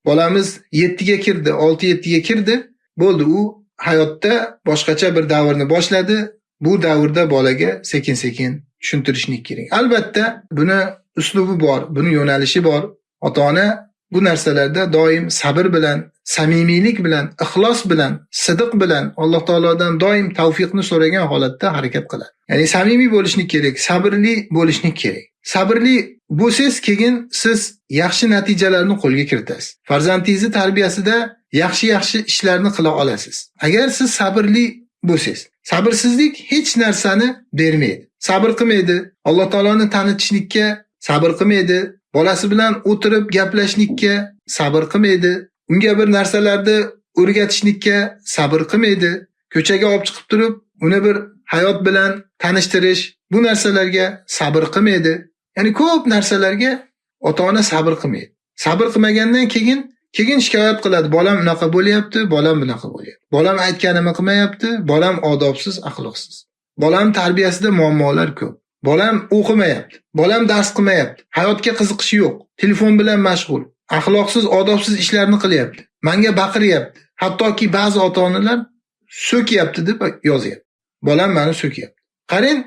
Bolamiz 7ga kirdi, 6-7ga kirdi. Bo'ldi, u hayotda boshqacha bir davrni boshladi. Bu davrda bolaga sekin-sekin tushuntirishlik kerak. Albatta, buni uslubi bor, buni yo'nalishi bor. Ota-ona bu narsalarda doim sabr bilan, samimiylik bilan, ixlos bilan, sidiq bilan Alloh taolodan doim tavfiqni so'ragan holatda harakat qiladi. Ya'ni samimiy bo'lishlik kerak, sabrli bo'lishlik kerak. Sabrli bo'lsangiz, keyin siz yaxshi natijalarni qo'lga kiritasiz. Farzandingizni tarbiyasida yaxshi ishlarni qila olasiz. Agar siz sabrli bo'lsangiz, sabrsizlik hech narsani bermaydi. Sabr qilmaydi. Alloh taoloni tanitishlikka sabr qilmaydi. Bolasi bilan o'tirib gaplashishlikka sabr qilmaydi. Unga bir narsalarni o'rgatishlikka sabr qilmaydi. Ko'chaga olib chiqib turib, uni bir hayot bilan tanishtirish, bu narsalarga sabr qilmaydi. Ya'ni ko'p narsalarga ota-ona sabr qilmaydi. Sabr qilmagandan keyin shikoyat qiladi. Bolam unaqa bo'lyapti, bolam bunaqa bo'lyapti. Bolam aytganimni qilmayapti, bolam odobsiz, axloqsiz. Bolam tarbiyasida muammolar ko'p. Bolam o'qimayapti, bolam dars qilmayapti, hayotga qiziqishi yo'q, telefon bilan mashg'ul, axloqsiz, odobsiz ishlarni qilyapti, menga baqiryapti. Hattoki ba'zi ota-onalar so'kyapti deb yozyapti. Bolam meni so'kyapti. Qarang,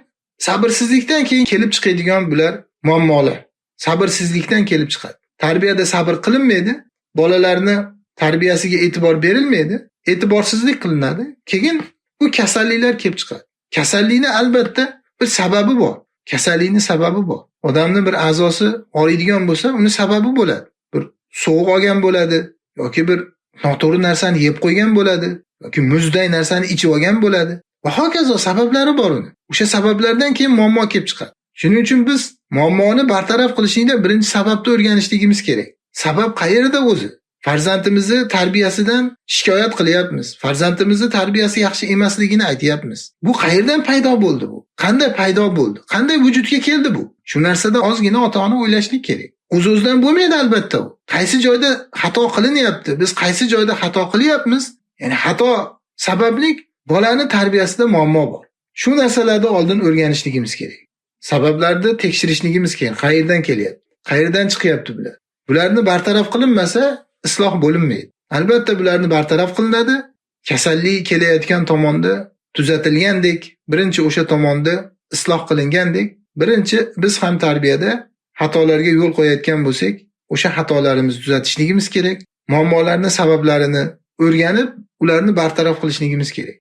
sabrsizlikdan keyin kelib chiqadigan bular muammolar. Sabrsizlikdan kelib chiqadi. Tarbiyada sabr qilinmaydi, bolalarni tarbiyasiga e'tibor berilmaydi, e'tiborsizlik qilinadi. Keyin bu kasalliklar kelib chiqadi. Kasallikni albatta bir sababi bor. Kasallikning sababi bor. Odamning bir a'zosi og'riydigan bo'lsa, uni sababi bo'ladi. Bir sovuq olgan bo'ladi yoki bir noto'g'ri narsani yeb qo'ygan bo'ladi yoki muzday narsani ichib olgan bo'ladi. Va hokazo sabablari bor uni. O'sha sabablardan keyin muammo kelib chiqadi. Shuning uchun biz muammoni bartaraf qilishda birinchi sababni o'rganishligimiz kerak. Sabab qayerda o'zi? Farzandimizni tarbiyasidan shikoyat qilyapmiz. Farzandimizni tarbiyasi yaxshi emasligini aytyapmiz. Bu qayerdan paydo bo'ldi bu? Qanday paydo bo'ldi? Qanday vujudga keldi bu? Shu narsada ozgina ota-ona o'ylashlik kerak. O'z-o'zidan bo'lmaydi albatta u. Qaysi joyda xato qilinyapti? Biz qaysi joyda xato qilyapmiz? Ya'ni xato sabablik bolani tarbiyasida muammo bor. Shu narsalarni oldin o'rganishligimiz kerak. Sabablarni tekshirishligimiz kerak. Qayerdan kelyapti? Qayerdan chiqyapti bular? Bularni bartaraf qilinmasa, isloh bo'linmaydi. Albatta bularni bartaraf qilinadi. Kasallik kelayotgan tomonda tuzatilgandek, birinchi o'sha tomonda isloh qilingandek, birinchi biz ham tarbiyada xatolarga yo'l qo'yayotgan bo'lsak, o'sha xatolarimizni tuzatishligimiz kerak. Muammolarning sabablarini o'rganib, ularni bartaraf qilishligimiz kerak.